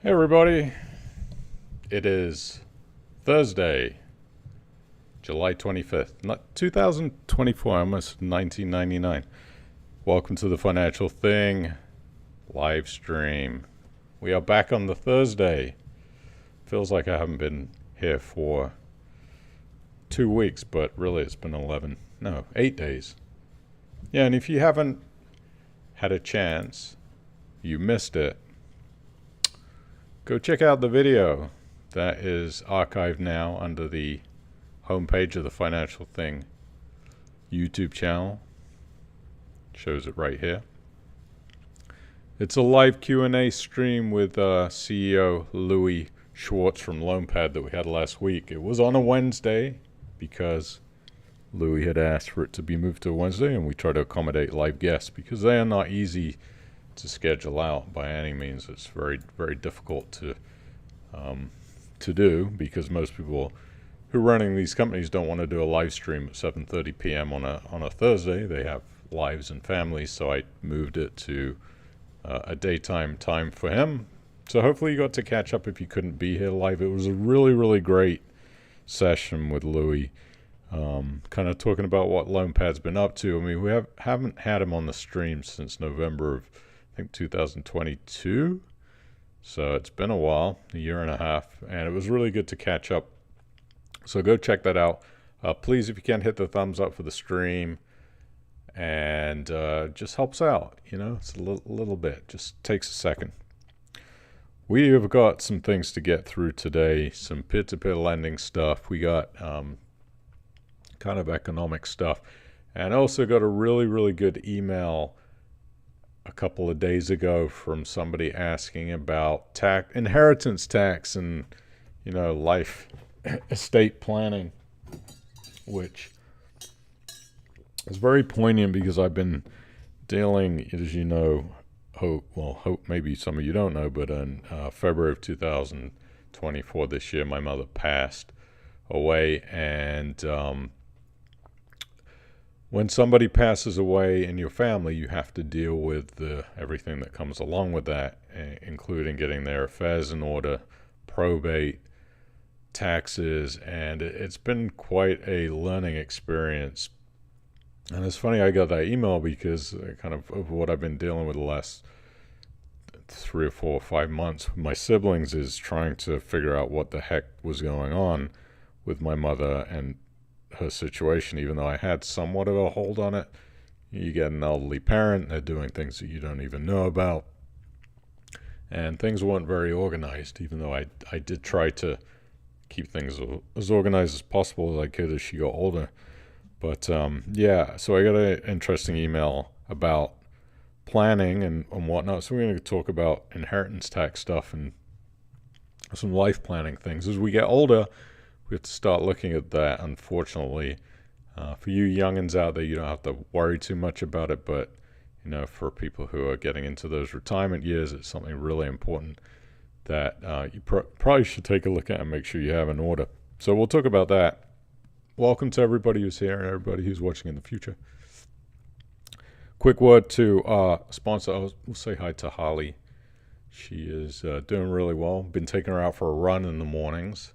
Hey everybody, it is Thursday, July 25th, not 2024, almost 1999. Welcome to the Financial Thing live stream. We are back on the Thursday. Feels like I haven't been here for 2 weeks, but really it's been 8 days. Yeah, and if you haven't had a chance, you missed it, go check out the video that is archived now under the homepage of the Financial Thing YouTube channel. Shows it right here. It's a live Q&A stream with CEO Louis Schwartz from LoanPad that we had last week. It was on a Wednesday because Louis had asked for it to be moved to a Wednesday, and we try to accommodate live guests because they are not easy to schedule out by any means. It's very, very difficult to do because most people who are running these companies don't want to do a live stream at 7:30 p.m. on a Thursday. They have lives and families, so I moved it to a daytime time for him. So hopefully you got to catch up if you couldn't be here live. It was a really, really great session with Louis, kind of talking about what LoanPad's been up to. I mean, we haven't had him on the stream since November of, I think, 2022. So it's been a while, a year and a half, and it was really good to catch up. So go check that out. Please, if you can, hit the thumbs up for the stream, and just helps out. You know, it's a little bit, just takes a second. We have got some things to get through today, some peer-to-peer lending stuff. We got kind of economic stuff, and also got a really, really good email a couple of days ago from somebody asking about inheritance tax and, you know, life estate planning, which is very poignant because I've been dealing, as you know, hope maybe some of you don't know, but in February of 2024, this year, my mother passed away, and when somebody passes away in your family, you have to deal with everything that comes along with that, including getting their affairs in order, probate, taxes, and it's been quite a learning experience. And it's funny I got that email because kind of what I've been dealing with the last 3 or 4 or 5 months with my siblings is trying to figure out what the heck was going on with my mother and her situation. Even though I had somewhat of a hold on it, you get an elderly parent, they're doing things that you don't even know about, and things weren't very organized, even though I did try to keep things as organized as possible as I could as she got older. But yeah, so I got an interesting email about planning and whatnot. So we're going to talk about inheritance tax stuff and some life planning things. As we get older, we have to start looking at that, unfortunately. For you youngins out there, you don't have to worry too much about it, but you know, for people who are getting into those retirement years, it's something really important that you probably should take a look at and make sure you have in order. So we'll talk about that. Welcome to everybody who's here and everybody who's watching in the future. Quick word to sponsor. We'll say hi to Holly. She is doing really well. Been taking her out for a run in the mornings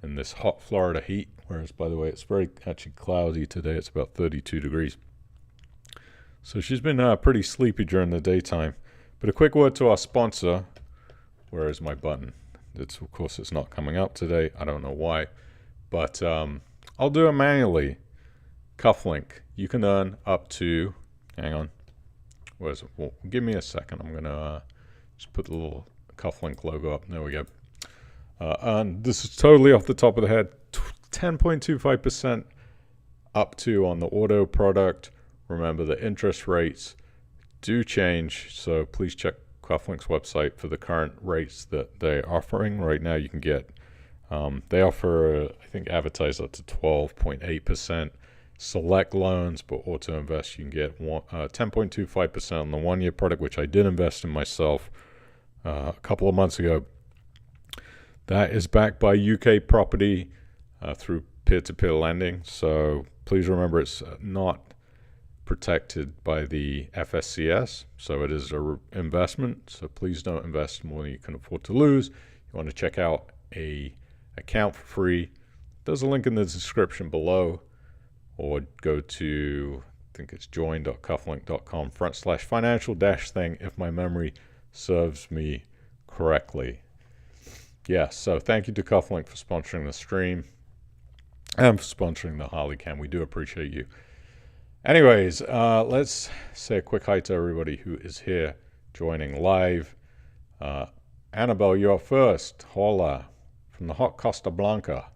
in this hot Florida heat, whereas, by the way, it's very actually cloudy today. It's about 32 degrees. So she's been pretty sleepy during the daytime. But a quick word to our sponsor. Where is my button? Of course, it's not coming up today. I don't know why. But I'll do it manually. Cufflink. You can earn up to, hang on. Where is it? Well, give me a second. I'm going to just put the little Cufflink logo up. There we go. And this is totally off the top of the head. 10.25% up to on the auto product. Remember, the interest rates do change, so please check Cufflink's website for the current rates that they're offering. Right now you can get, they offer, I think, advertised up to 12.8% select loans, but Auto Invest, you can get 10.25% on the 1-year product, which I did invest in myself a couple of months ago. That is backed by UK property through peer-to-peer lending. So please remember, it's not protected by the FSCS, so it is a investment. So please don't invest more than you can afford to lose. You want to check out a account for free. There's a link in the description below, or go to, I think it's join.cufflink.com/financial-thing if my memory serves me correctly. Yeah, so thank you to Cufflink for sponsoring the stream and for sponsoring the Harley Cam. We do appreciate you. Anyways, let's say a quick hi to everybody who is here joining live. Annabelle, you're up first. Hola, from the hot Costa Blanca.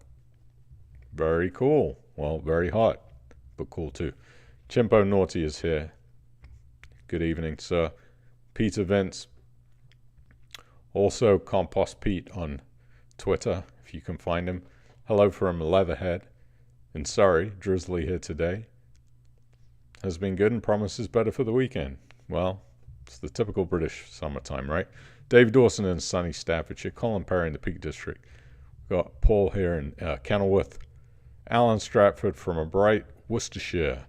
Very cool. Well, very hot, but cool too. Chimpo Naughty is here. Good evening, sir. Peter Vince. Also, Compost Pete on Twitter, if you can find him. Hello from Leatherhead. In Surrey, drizzly here today. Has been good and promises better for the weekend. Well, it's the typical British summertime, right? Dave Dawson in sunny Staffordshire. Colin Perry in the Peak District. We've got Paul here in Kenilworth. Alan Stratford from a bright Worcestershire.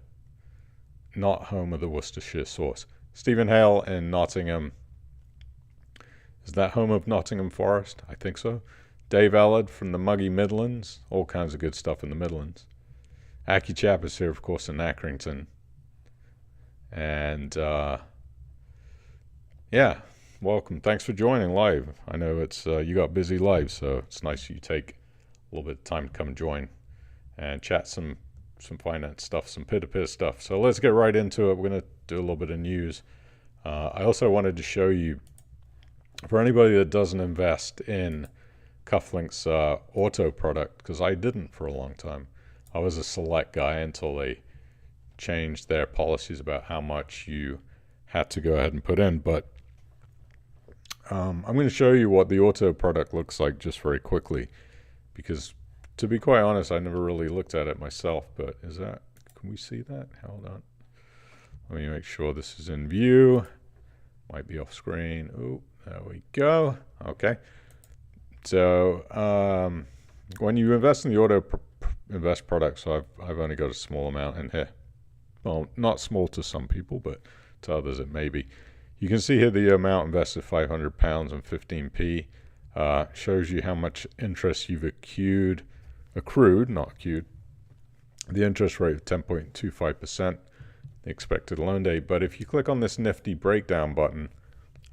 Not home of the Worcestershire sauce. Stephen Hale in Nottingham. Is that home of Nottingham Forest? I think so. Dave Allard from the muggy Midlands. All kinds of good stuff in the Midlands. Aki Chap is here, of course, in Accrington. And, yeah, welcome. Thanks for joining live. I know it's you got busy live, so it's nice you take a little bit of time to come and join and chat some finance stuff, some P2P stuff. So let's get right into it. We're going to do a little bit of news. I also wanted to show you, for anybody that doesn't invest in Cufflink's auto product, because I didn't for a long time. I was a select guy until they changed their policies about how much you had to go ahead and put in. But I'm going to show you what the auto product looks like just very quickly, because to be quite honest, I never really looked at it myself. But is that, can we see that? Hold on. Let me make sure this is in view. Might be off screen. Oh, there we go. Okay. So when you invest in the auto invest product, so I've only got a small amount in here. Well, not small to some people, but to others it may be. You can see here the amount invested, £500 and 15p. Shows you how much interest you've accrued, not accrued. The interest rate of 10.25%, the expected loan date. But if you click on this nifty breakdown button,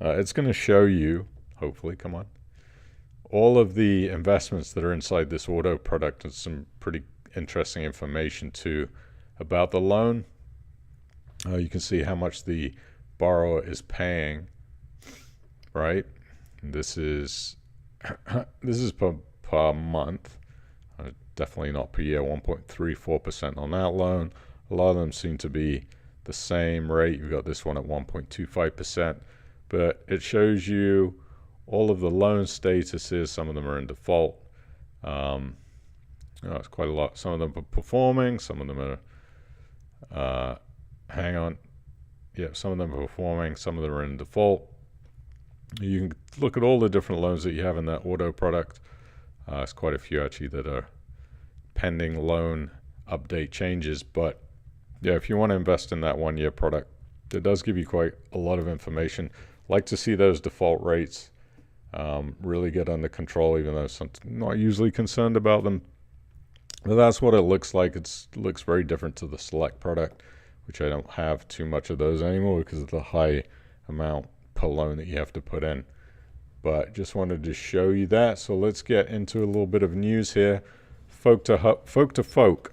it's going to show you, hopefully, come on, all of the investments that are inside this auto product, and some pretty interesting information too about the loan. You can see how much the borrower is paying, right? And this is per month, definitely not per year. 1.34% on that loan. A lot of them seem to be the same rate. You've got this one at 1.25%, but it shows you all of the loan statuses. Some of them are in default. It's quite a lot. Some of them are performing. Some of them are, some of them are performing. Some of them are in default. You can look at all the different loans that you have in that auto product. It's quite a few actually that are pending loan update changes. But yeah, if you want to invest in that 1 year product, it does give you quite a lot of information. Like to see those default rates really get under control, even though I'm not usually concerned about them. But that's what it looks like. It looks very different to the select product, which I don't have too much of those anymore because of the high amount per loan that you have to put in. But just wanted to show you that. So let's get into a little bit of news here. Folk to folk.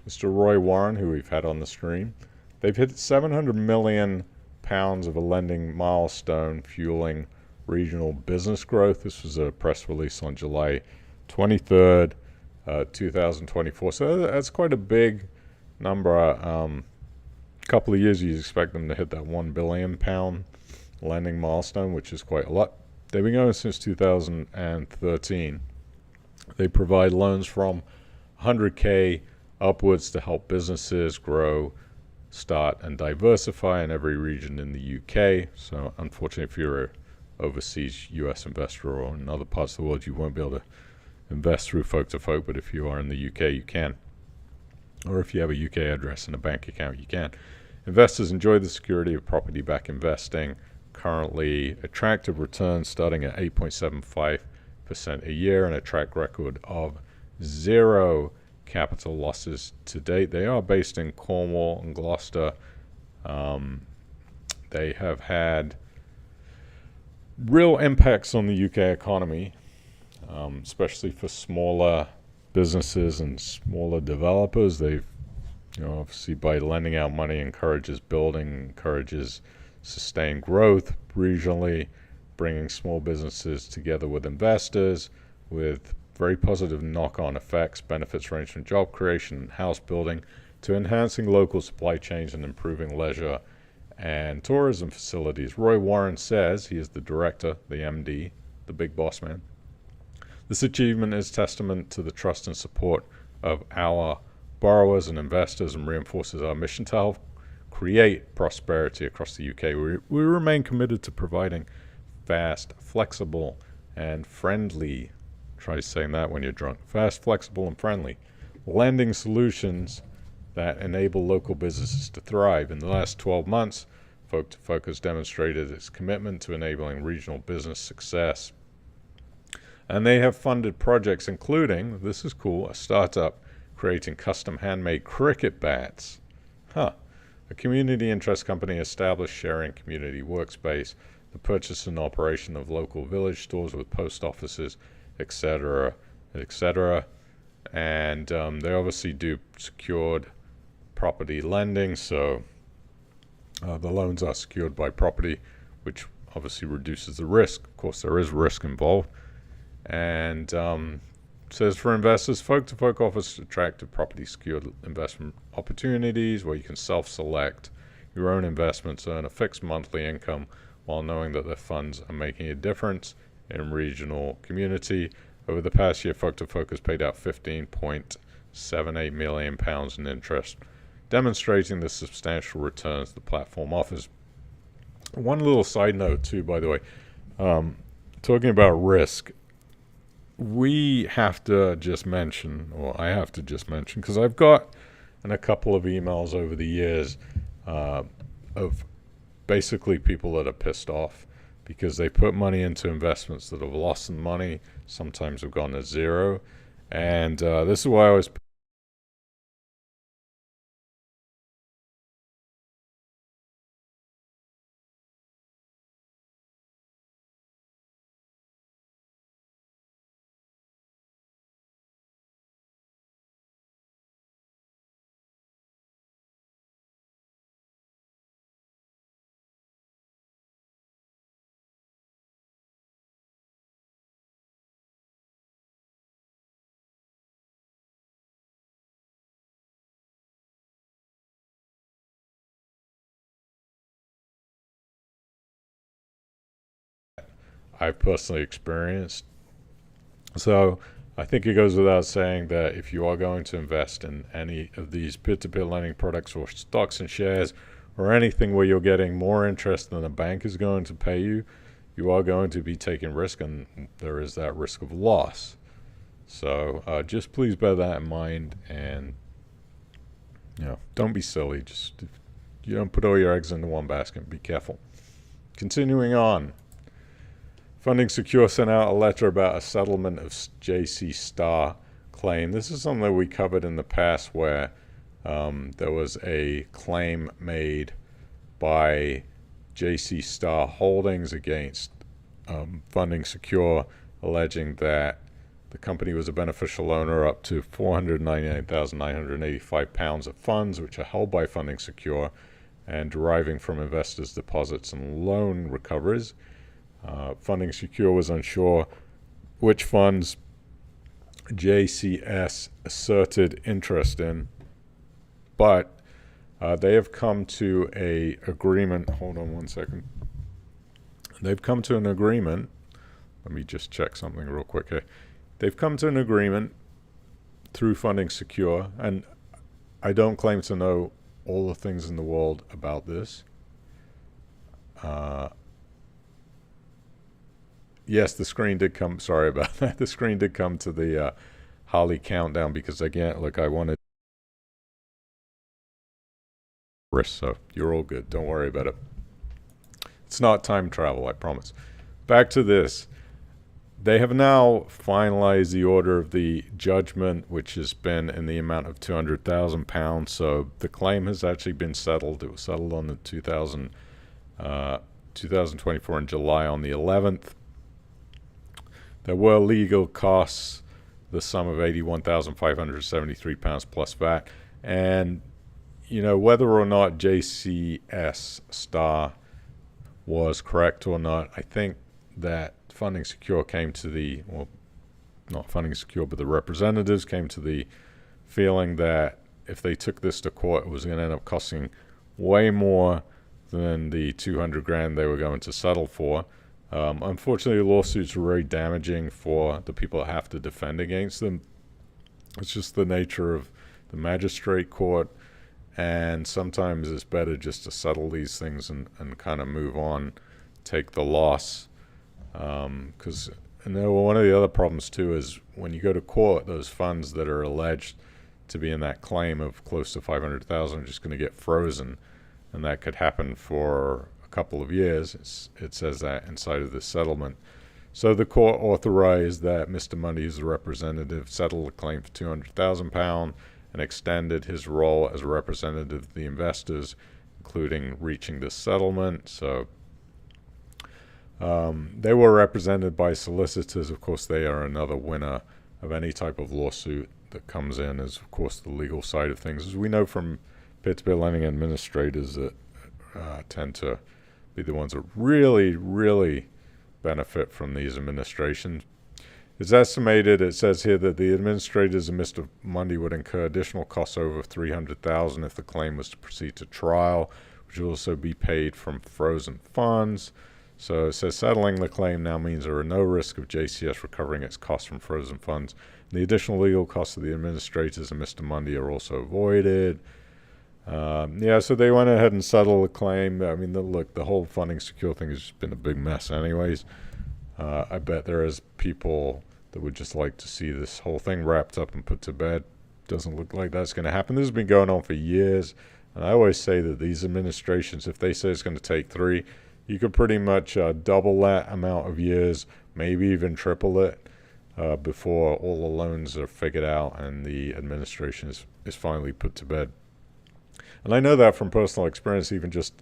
Mr. Roy Warren, who we've had on the stream, they've hit 700 million pounds of a lending milestone, fueling regional business growth. This was a press release on July 23rd, 2024. So that's quite a big number. Couple of years, you expect them to hit that 1 billion pound lending milestone, which is quite a lot. They've been going since 2013. They provide loans from 100K upwards to help businesses grow, start, and diversify in every region in the UK. So unfortunately, if you're an overseas US investor or in other parts of the world, you won't be able to invest through folk to folk, but if you are in the UK, you can. Or if you have a UK address and a bank account, you can. Investors enjoy the security of property-backed investing. Currently, attractive returns starting at 8.75% a year and a track record of 0 capital losses to date. They are based in Cornwall and Gloucester. They have had real impacts on the UK economy, especially for smaller businesses and smaller developers. They've, obviously by lending out money encourages building, encourages sustained growth regionally, bringing small businesses together with investors with very positive knock-on effects. Benefits range from job creation and house building to enhancing local supply chains and improving leisure and tourism facilities. Roy Warren says, he is the director, the MD, the big boss man. This achievement is testament to the trust and support of our borrowers and investors and reinforces our mission to help create prosperity across the UK. We remain committed to providing fast, flexible, and friendly, try saying that when you're drunk, fast, flexible, and friendly lending solutions that enable local businesses to thrive. In the last 12 months, Folk2Folk has demonstrated its commitment to enabling regional business success. And they have funded projects including, this is cool, a startup creating custom handmade cricket bats. A community interest company established sharing community workspace, the purchase and operation of local village stores with post offices, etc., etc. And they obviously do secured property lending, so the loans are secured by property, which obviously reduces the risk. Of course, there is risk involved. And says for investors, Folk2Folk offers attractive property secured investment opportunities where you can self-select your own investments, earn a fixed monthly income while knowing that their funds are making a difference in regional community. Over the past year, Folk2Folk has paid out £15.78 million in interest, demonstrating the substantial returns the platform offers. One little side note too, by the way, talking about risk, we have to just mention, or I have to just mention, because I've got in a couple of emails over the years of basically people that are pissed off because they put money into investments that have lost some money, sometimes have gone to zero. And this is why I always I've personally experienced. So I think it goes without saying that if you are going to invest in any of these peer-to-peer lending products or stocks and shares or anything where you're getting more interest than a bank is going to pay you, you are going to be taking risk, and there is that risk of loss. So just please bear that in mind, and don't be silly. Just you don't put all your eggs into one basket. Be careful. Continuing on. Funding Secure sent out a letter about a settlement of JC Star claim. This is something that we covered in the past where there was a claim made by JC Star Holdings against Funding Secure, alleging that the company was a beneficial owner up to £499,985 of funds, which are held by Funding Secure and deriving from investors' deposits and loan recoveries. Funding Secure was unsure which funds JCS asserted interest in, but they have come to a agreement. Hold on one second. They've come to an agreement. Let me just check something real quick here. They've come to an agreement through Funding Secure, and I don't claim to know all the things in the world about this. Yes, the screen did come. Sorry about that. The screen did come to the Holly countdown because again, look, I wanted risk, so you're all good. Don't worry about it. It's not time travel, I promise. Back to this. They have now finalized the order of the judgment, which has been in the amount of £200,000. So the claim has actually been settled. It was settled on the 2024 in July on the 11th. There were legal costs, the sum of £81,573 plus VAT. And, you know, whether or not JCS Star was correct or not, I think that Funding Secure came to the, well, not Funding Secure, but the representatives came to the feeling that if they took this to court, it was going to end up costing way more than the 200 grand they were going to settle for. Unfortunately, lawsuits are very damaging for the people that have to defend against them. It's just the nature of the magistrate court, and sometimes it's better just to settle these things and kind of move on, take the loss. Because one of the other problems too is when you go to court, those funds that are alleged to be in that claim of close to 500,000 are just going to get frozen, and that could happen for a couple of years. It says that inside of this settlement. So the court authorized that Mr. Mundy, as the representative, settle the claim for £200,000 and extended his role as a representative of the investors, including reaching this settlement. So they were represented by solicitors. Of course, they are another winner of any type of lawsuit that comes in, is of course the legal side of things. As we know from P2P lending administrators that tend to be the ones that really, really benefit from these administrations. It's estimated, it says here, that the administrators and Mr. Mundy would incur additional costs over $300,000 if the claim was to proceed to trial, which will also be paid from frozen funds. So it says settling the claim now means there are no risk of JCS recovering its costs from frozen funds. And the additional legal costs of the administrators and Mr. Mundy are also avoided. So they went ahead and settled the claim. I mean, the whole Funding Secure thing has just been a big mess anyways. I bet there is people that would just like to see this whole thing wrapped up and put to bed. Doesn't look like that's going to happen. This has been going on for years. And I always say that these administrations, if they say it's going to take 3, you could pretty much double that amount of years, maybe even triple it, before all the loans are figured out and the administration is finally put to bed. And I know that from personal experience, even just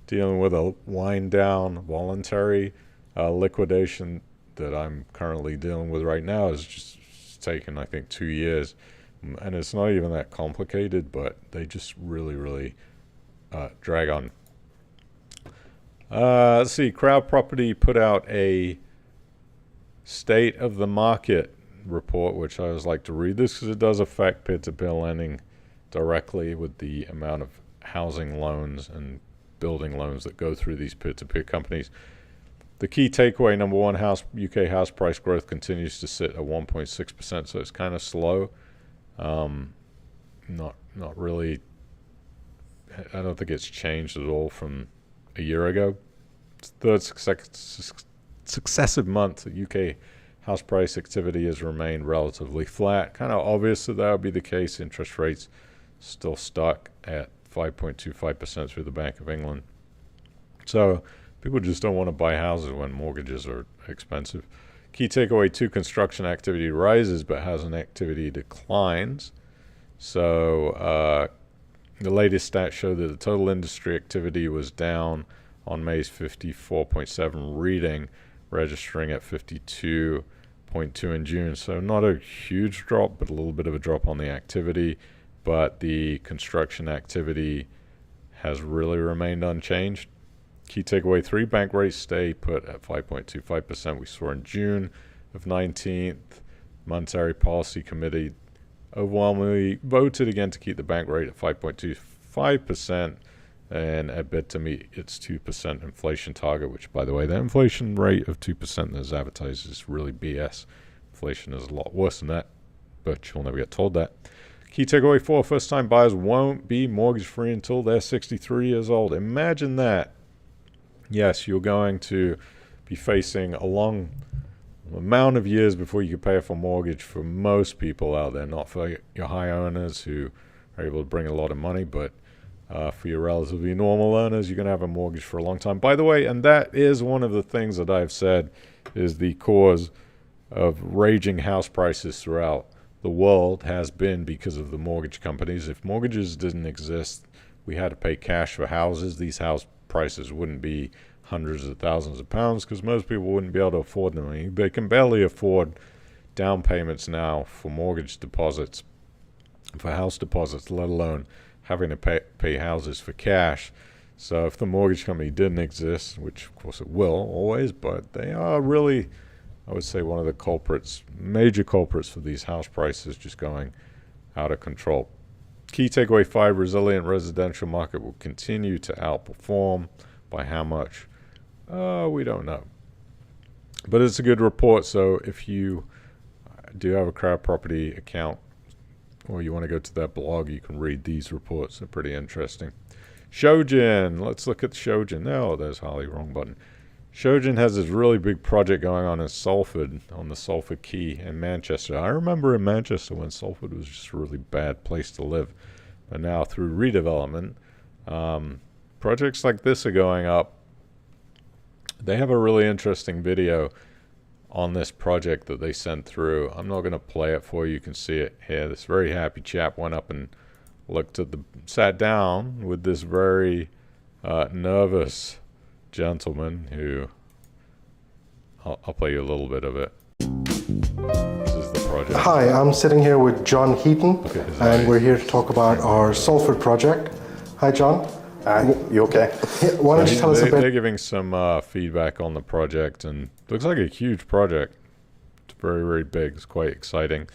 dealing with a wind down voluntary liquidation that I'm currently dealing with right now is just taken, I think, 2 years. And it's not even that complicated, but they just really, really drag on. Let's see, Crowd Property put out a state of the market report, which I always like to read this because it does affect peer-to-peer lending directly with the amount of housing loans and building loans that go through these peer-to-peer companies. The key takeaway, number one, UK house price growth continues to sit at 1.6%, so it's kind of slow. Not really. I don't think it's changed at all from a year ago. It's the third successive month that UK house price activity has remained relatively flat. Kind of obvious that would be the case. Interest rates still stuck at 5.25% through the Bank of England. So people just don't want to buy houses when mortgages are expensive. Key takeaway 2, construction activity rises, but housing activity declines. So the latest stats show that the total industry activity was down on May's 54.7 reading, registering at 52.2 in June. So not a huge drop, but a little bit of a drop on the activity. But the construction activity has really remained unchanged. Key takeaway 3, bank rates stay put at 5.25%. We saw in June of 19th. Monetary Policy Committee overwhelmingly voted again to keep the bank rate at 5.25% and a bid to meet its 2% inflation target, which, by the way, the inflation rate of 2% that's advertised is really BS. Inflation is a lot worse than that, but you'll never get told that. Key takeaway 4, first-time buyers won't be mortgage-free until they're 63 years old. Imagine that. Yes, you're going to be facing a long amount of years before you can pay off a mortgage for most people out there, not for your high earners who are able to bring a lot of money, but For your relatively normal earners, you're going to have a mortgage for a long time. By the way, and that is one of the things that I've said is the cause of raging house prices throughout the world has been because of the mortgage companies. If mortgages didn't exist, we had to pay cash for houses. These house prices wouldn't be hundreds of thousands of pounds because most people wouldn't be able to afford them. I mean, they can barely afford down payments now for mortgage deposits, for house deposits, let alone having to pay houses for cash. So if the mortgage company didn't exist, which of course it will always, but they are really, I would say, one of the culprits, major culprits for these house prices just going out of control. Key takeaway 5, resilient residential market will continue to outperform. By how much? We don't know. But it's a good report, so if you do have a crowd property account or you want to go to that blog, you can read these reports. They're pretty interesting. Shojin. Let's look at Shojin. Oh, there's Harley. Wrong button. Shojin has this really big project going on in Salford, on the Salford Quay in Manchester. I remember in Manchester when Salford was just a really bad place to live. But now through redevelopment, projects like this are going up. They have a really interesting video on this project that they sent through. I'm not going to play it for you. You can see it here. This very happy chap went up and sat down with this very nervous gentleman who I'll play you a little bit of it. This is the project. Hi, I'm sitting here with John Heaton, and we're here to talk about our Salford project. Hi, John. Hi, you okay? Why don't you tell us a bit? They're giving some feedback on the project, and it looks like a huge project. It's very, very big. It's quite exciting.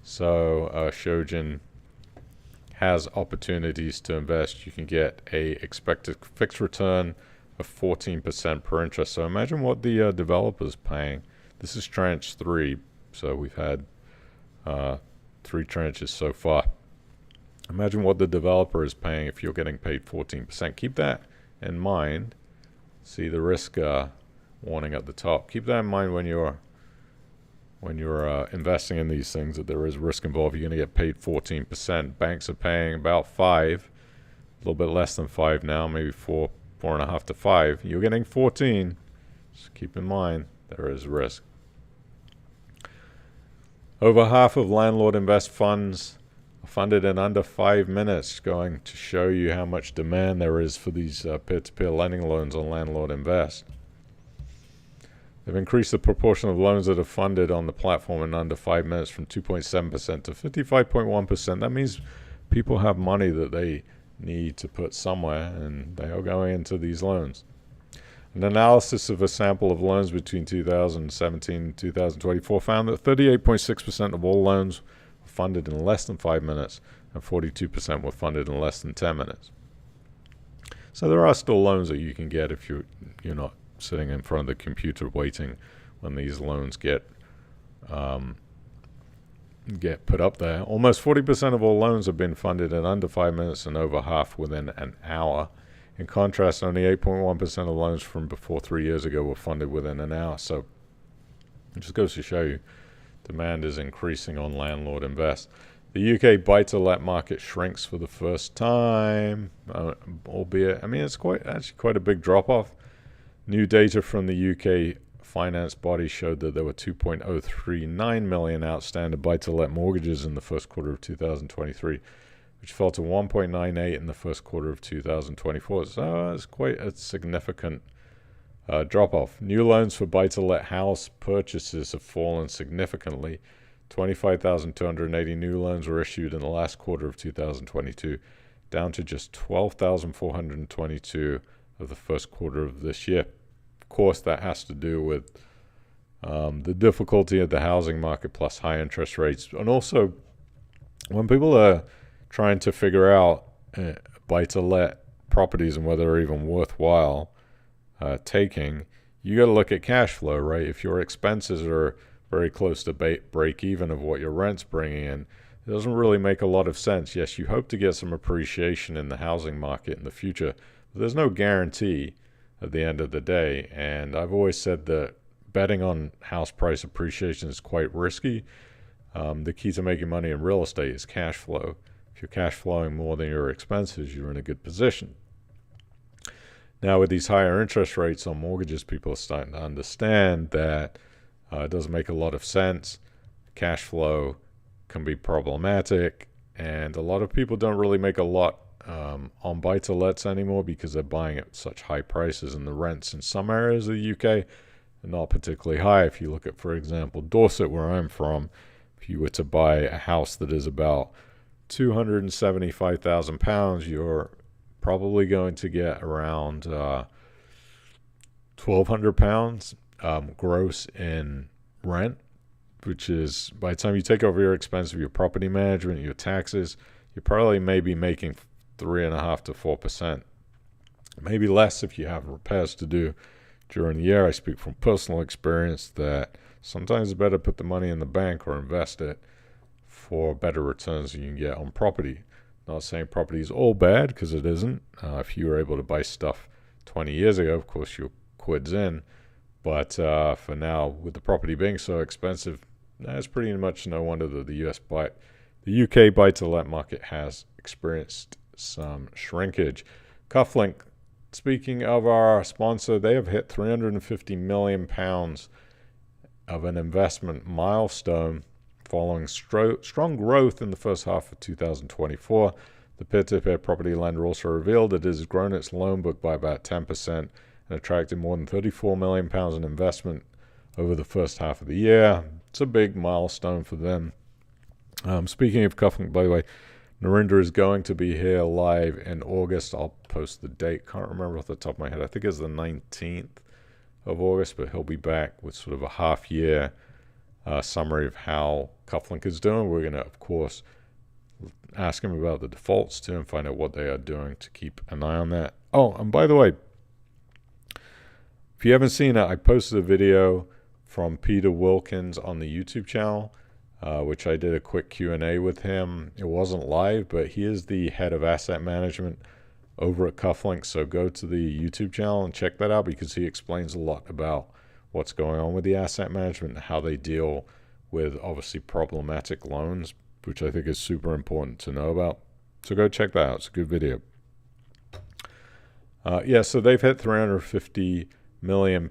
So Shojin has opportunities to invest. You can get a expected fixed return of 14% per interest. So imagine what the developer's paying. This is tranche 3, so we've had 3 tranches so far. Imagine what the developer is paying if you're getting paid 14%. Keep that in mind. See the risk warning at the top. Keep that in mind when you're investing in these things, that there is risk involved. You're going to get paid 14%. Banks are paying about 5, a little bit less than 5 now, maybe 4.5 to 5. You're getting 14. Just keep in mind there is risk. Over half of landlord invest funds funded in under 5 minutes, going to show you how much demand there is for these peer-to-peer lending loans on landlord invest. They've increased the proportion of loans that are funded on the platform in under 5 minutes from 2.7% to 55.1%. That means people have money that they need to put somewhere, and they are going into these loans. An analysis of a sample of loans between 2017 and 2024 found that 38.6% of all loans funded in less than 5 minutes, and 42% were funded in less than 10 minutes. So there are still loans that you can get if you're not sitting in front of the computer waiting when these loans get put up there. Almost 40% of all loans have been funded in under 5 minutes, and over half within an hour. In contrast, only 8.1% of loans from before 3 years ago were funded within an hour. So it just goes to show you demand is increasing on landlord invest. The UK buy-to-let market shrinks for the first time, albeit, I mean, it's actually quite a big drop-off. New data from the UK finance body showed that there were 2.039 million outstanding buy-to-let mortgages in the first quarter of 2023, which fell to 1.98 in the first quarter of 2024. So it's quite a significant drop-off. New loans for buy-to-let house purchases have fallen significantly. 25,280 new loans were issued in the last quarter of 2022, down to just 12,422 of the first quarter of this year. Of course, that has to do with the difficulty of the housing market plus high interest rates. And also, when people are trying to figure out buy-to-let properties and whether they're even worthwhile taking, you got to look at cash flow, right? If your expenses are very close to break even of what your rent's bringing in, it doesn't really make a lot of sense. Yes, you hope to get some appreciation in the housing market in the future, but there's no guarantee at the end of the day. And I've always said that betting on house price appreciation is quite risky. The key to making money in real estate is cash flow. If if you're cash flowing more than your expenses, you're in a good position. Now, with these higher interest rates on mortgages, people are starting to understand that it doesn't make a lot of sense. Cash flow can be problematic, and a lot of people don't really make a lot on buy-to-lets anymore because they're buying at such high prices, and the rents in some areas of the UK are not particularly high. If you look at, for example, Dorset, where I'm from, if you were to buy a house that is about £275,000, you're probably going to get around £1,200 gross in rent, which is, by the time you take over your expense of your property management, your taxes, you probably may be making 3.5% to 4%, maybe less if you have repairs to do during the year. I speak from personal experience that sometimes it's better to put the money in the bank or invest it for better returns than you can get on property. Not saying property is all bad, because it isn't. If you were able to buy stuff 20 years ago, of course you're quids in. But for now, with the property being so expensive, it's pretty much no wonder that the UK buy-to-let market has experienced some shrinkage. Cufflink, speaking of our sponsor, they have hit £350 million of an investment milestone following strong growth in the first half of 2024. The peer-to-peer property lender also revealed it has grown its loan book by about 10% and attracted more than £34 million in investment over the first half of the year. It's a big milestone for them. Speaking of Cufflink, by the way, Narinder is going to be here live in August. I'll post the date. Can't remember off the top of my head. I think it's the 19th of August, but he'll be back with sort of a half-year summary of how Cufflink is doing. We're going to, of course, ask him about the defaults too and find out what they are doing to keep an eye on that. Oh, and by the way, if you haven't seen it, I posted a video from Peter Wilkins on the YouTube channel, which I did a quick Q&A with him. It wasn't live, but he is the head of asset management over at Cufflink. So go to the YouTube channel and check that out, because he explains a lot about what's going on with the asset management and how they deal with obviously problematic loans, which I think is super important to know about. So go check that out. It's a good video. So they've hit £350 million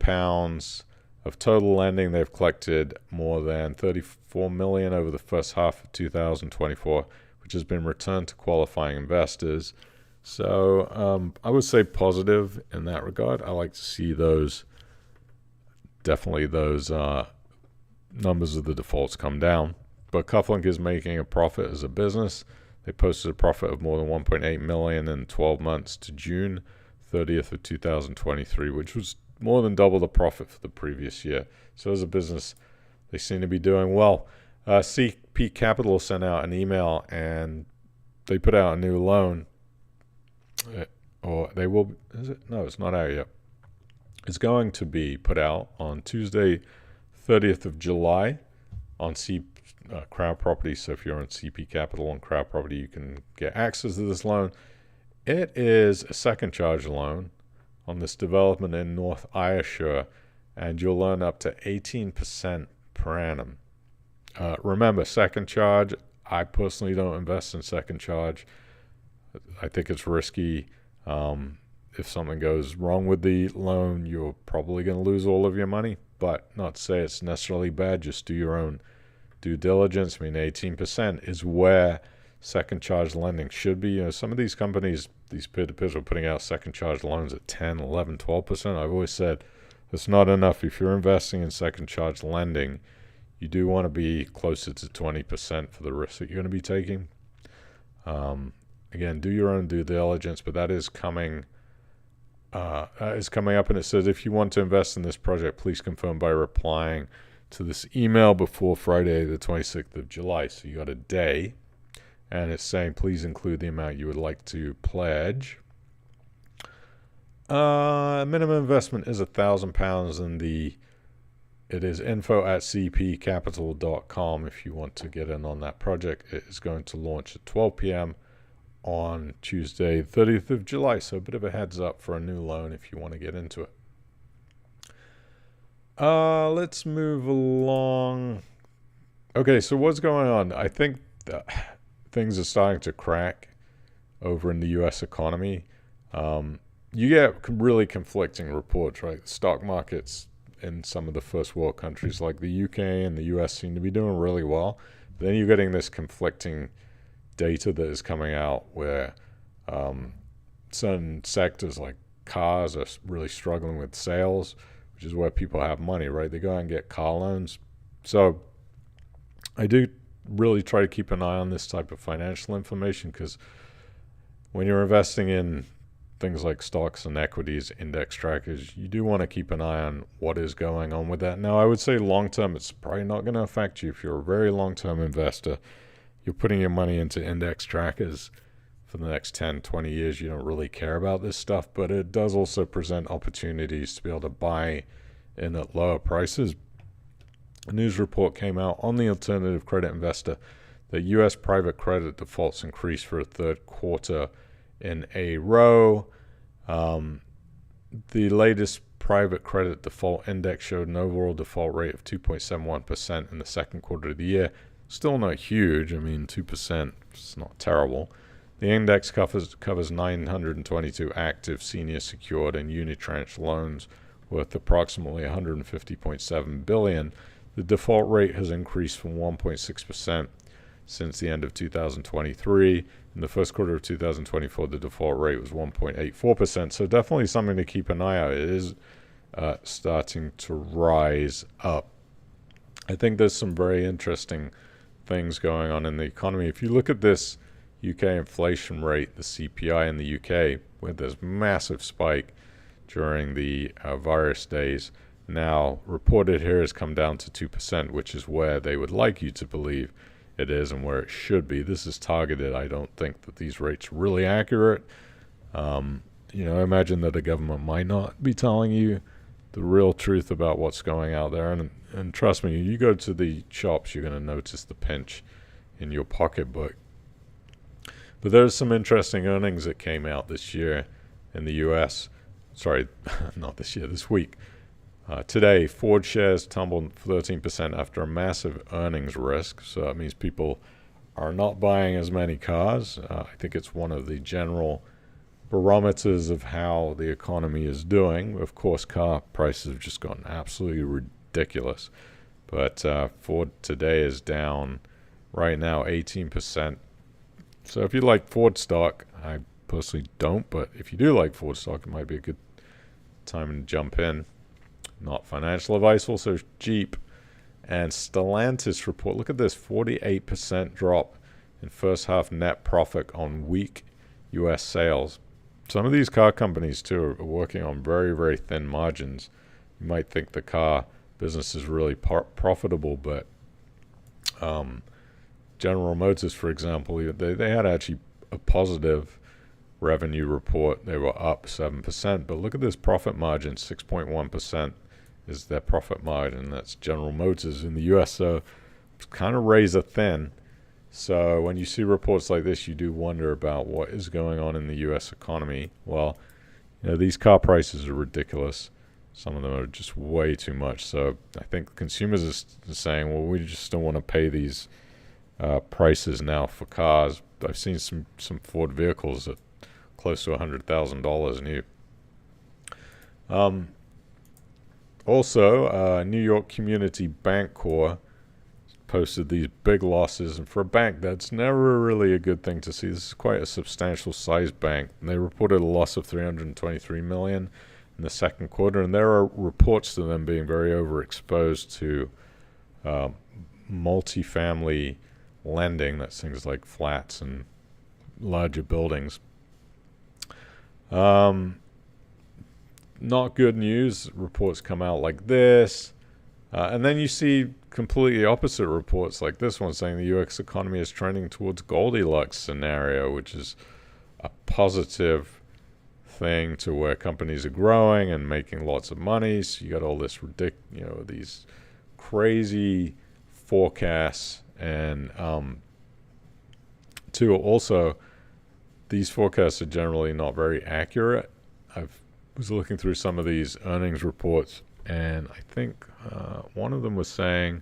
of total lending. They've collected more than $34 million over the first half of 2024, which has been returned to qualifying investors. So I would say positive in that regard. I like to see those numbers of the defaults come down. But Cufflink is making a profit as a business. They posted a profit of more than $1.8 million in 12 months to June 30th of 2023, which was more than double the profit for the previous year. So as a business, they seem to be doing well. CP Capital sent out an email, and they put out a new loan. Or they will, is it? No, it's not out yet. It's going to be put out on Tuesday, 30th of July on Crowd Property. So if you're on CP Capital and Crowd Property, you can get access to this loan. It is a second charge loan on this development in North Ayrshire, and you'll earn up to 18% per annum. Remember, second charge, I personally don't invest in second charge. I think it's risky. If something goes wrong with the loan, you're probably going to lose all of your money, but not to say it's necessarily bad. Just do your own due diligence. I mean, 18% is where second charge lending should be. Some of these companies, these peer-to-peers, are putting out second charge loans at 10, 11, 12%. I've always said it's not enough. If you're investing in second charge lending, you do want to be closer to 20% for the risk that you're going to be taking. Again, do your own due diligence, but that is coming up, and it says, if you want to invest in this project, please confirm by replying to this email before Friday, the 26th of July. So you got a day, and it's saying, please include the amount you would like to pledge. Minimum investment is £1,000, and it is info@cpcapital.com if you want to get in on that project. It is going to launch at 12 p.m. on Tuesday, 30th of July. So a bit of a heads up for a new loan if you want to get into it. Let's move along. Okay, so what's going on? I think things are starting to crack over in the U.S. economy, you get really conflicting reports, right? The stock markets in some of the first world countries like the UK and the US seem to be doing really well. But then you're getting this conflicting data that is coming out where certain sectors like cars are really struggling with sales, which is where people have money, right? They go out and get car loans. So I do really try to keep an eye on this type of financial information, because when you're investing in things like stocks and equities, index trackers, you do want to keep an eye on what is going on with that. Now, I would say long-term, it's probably not going to affect you. If you're a very long-term investor, you're putting your money into index trackers for the next 10, 20 years, you don't really care about this stuff, but it does also present opportunities to be able to buy in at lower prices. A news report came out on the alternative credit investor that U.S. private credit defaults increased for a third quarter in a row. The latest private credit default index showed an overall default rate of 2.71% in the second quarter of the year. Still not huge. I mean, 2% is not terrible. The index covers 922 active senior secured and unitranche loans worth approximately $150.7 billion. The default rate has increased from 1.6% since the end of 2023. In the first quarter of 2024, the default rate was 1.84%. So definitely something to keep an eye out. It is starting to rise up. I think there's some very interesting things going on in the economy. If you look at this UK inflation rate, the CPI in the UK, where there's massive spike during the virus days, now reported here has come down to 2%, which is where they would like you to believe it is and where it should be. This is targeted. I don't think that these rates are really accurate. I imagine that the government might not be telling you the real truth about what's going out there. And trust me, you go to the shops, you're going to notice the pinch in your pocketbook. But there's some interesting earnings that came out this year in the U.S. Sorry, not this year, this week. Today, Ford shares tumbled 13% after a massive earnings risk. So that means people are not buying as many cars. I think it's one of the general barometers of how the economy is doing. Of course, car prices have just gotten absolutely ridiculous. But Ford today is down right now 18%. So if you like Ford stock, I personally don't, but if you do like Ford stock, it might be a good time to jump in. Not financial advice. Also, Jeep and Stellantis report. Look at this, 48% drop in first half net profit on weak U.S. sales. Some of these car companies, too, are working on very, very thin margins. You might think the car business is really profitable, but General Motors, for example, they had actually a positive revenue report. They were up 7%, but look at this profit margin, 6.1% is their profit margin. That's General Motors in the U.S., so it's kind of razor thin. So when you see reports like this, you do wonder about what is going on in the U.S. economy. Well, these car prices are ridiculous. Some of them are just way too much. So I think consumers are saying, well, we just don't want to pay these prices now for cars. I've seen some Ford vehicles at close to $100,000 new. Also, New York Community Bank Corp posted these big losses, and for a bank, that's never really a good thing to see. This is quite a substantial sized bank, and they reported a loss of $323 million in the second quarter, and there are reports to them being very overexposed to multifamily lending. That's things like flats and larger buildings. Not good news. Reports come out like this. And then you see completely opposite reports like this one saying the U.S. economy is trending towards Goldilocks scenario, which is a positive thing to where companies are growing and making lots of money. So you got all this these crazy forecasts, and two, also these forecasts are generally not very accurate. I was looking through some of these earnings reports, and I think one of them was saying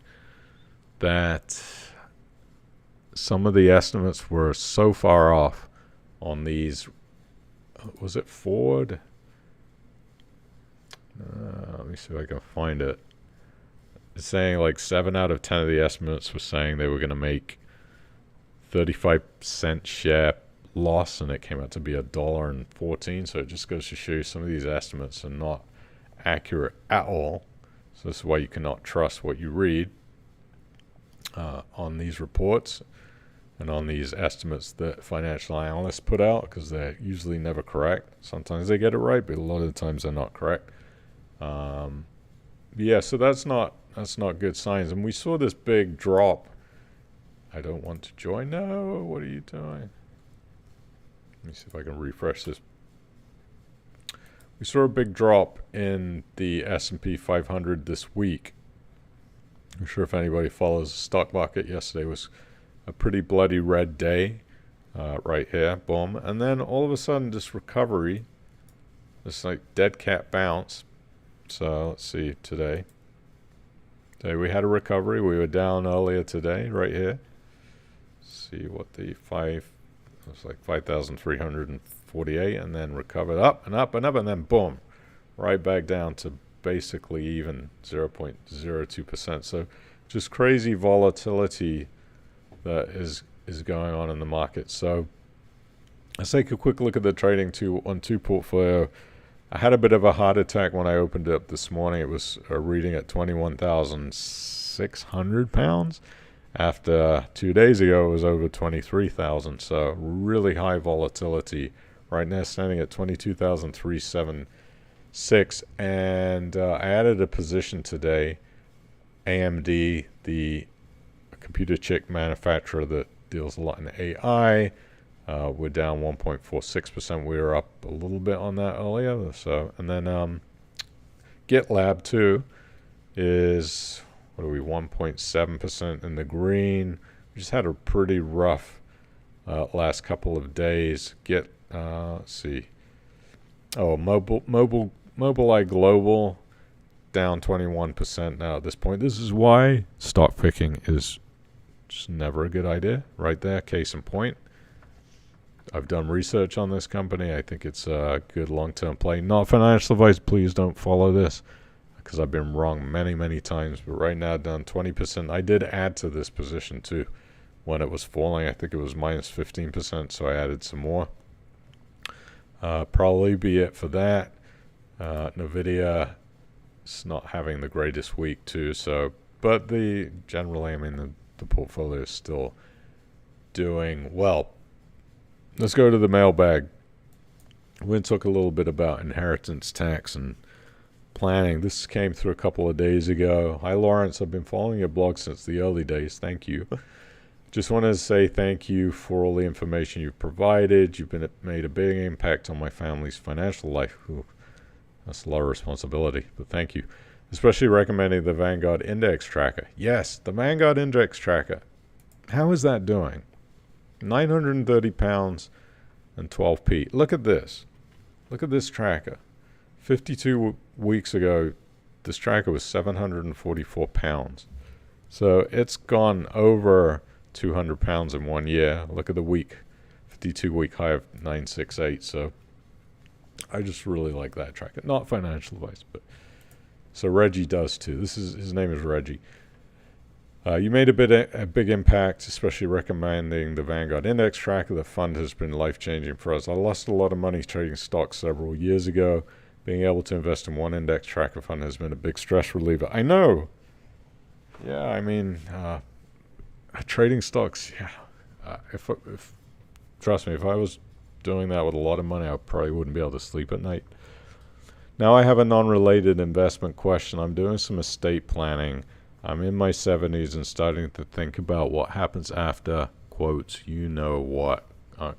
that some of the estimates were so far off on these. Was it Ford? Let me see if I can find it. It's saying like 7 out of 10 of the estimates were saying they were going to make 35-cent share loss, and it came out to be $1.14. So it just goes to show you some of these estimates are not accurate at all. So this is why you cannot trust what you read on these reports and on these estimates that financial analysts put out, because they're usually never correct. Sometimes they get it right, but a lot of the times they're not correct. Yeah, so that's not good signs. And we saw this big drop. I don't want to join. No, what are you doing? Let me see if I can refresh this. We saw a big drop in the S&P 500 this week. I'm sure if anybody follows the stock market, yesterday was a pretty bloody red day right here. Boom. And then all of a sudden, this recovery, this like dead cat bounce. So let's see today. Today we had a recovery. We were down earlier today right here. Let's see what the it was like 5,348, and then recovered up and up and up, and then boom, right back down to basically even 0.02%. So just crazy volatility that is going on in the market. So let's take a quick look at the trading on two portfolio. I had a bit of a heart attack when I opened it up this morning. It was a reading at 21,600 pounds. After 2 days ago, it was over 23,000. So really high volatility. Right now, standing at 22,376. And I added a position today. AMD, the computer chip manufacturer that deals a lot in AI. We're down 1.46%. We were up a little bit on that earlier. So, and then GitLab too is, what are we, 1.7% in the green. We just had a pretty rough last couple of days. Let's see. Oh, Mobileye Global down 21% now at this point. This is why stock picking is just never a good idea. Right there, case in point. I've done research on this company. I think it's a good long-term play. Not financial advice. Please don't follow this, because I've been wrong many, many times. But right now, down 20%. I did add to this position too when it was falling. I think it was minus 15%, so I added some more. Probably be it for that. NVIDIA is not having the greatest week too. So, but generally, I mean, the portfolio is still doing well. Let's go to the mailbag. We're going to talk a little bit about inheritance tax and planning. This came through a couple of days ago. Hi, Lawrence. I've been following your blog since the early days. Thank you. Just wanted to say thank you for all the information you've provided. You've made a big impact on my family's financial life. Ooh, that's a lot of responsibility, but thank you. Especially recommending the Vanguard Index Tracker. Yes, the Vanguard Index Tracker. How is that doing? 930 pounds and 12p. Look at this. Look at this tracker. 52 weeks ago, this tracker was 744 pounds. So it's gone over 200 pounds in 1 year. Look at the week. 52-week high of 968. So I just really like that tracker. Not financial advice, but so Reggie does too. His name is Reggie. You made a big impact, especially recommending the Vanguard Index Tracker. The fund has been life-changing for us. I lost a lot of money trading stocks several years ago. Being able to invest in one index tracker fund has been a big stress reliever. I know. Yeah, I mean, trading stocks, yeah. Trust me, if I was doing that with a lot of money, I probably wouldn't be able to sleep at night. Now I have a non-related investment question. I'm doing some estate planning. I'm in my 70s and starting to think about what happens after, quotes, you know what,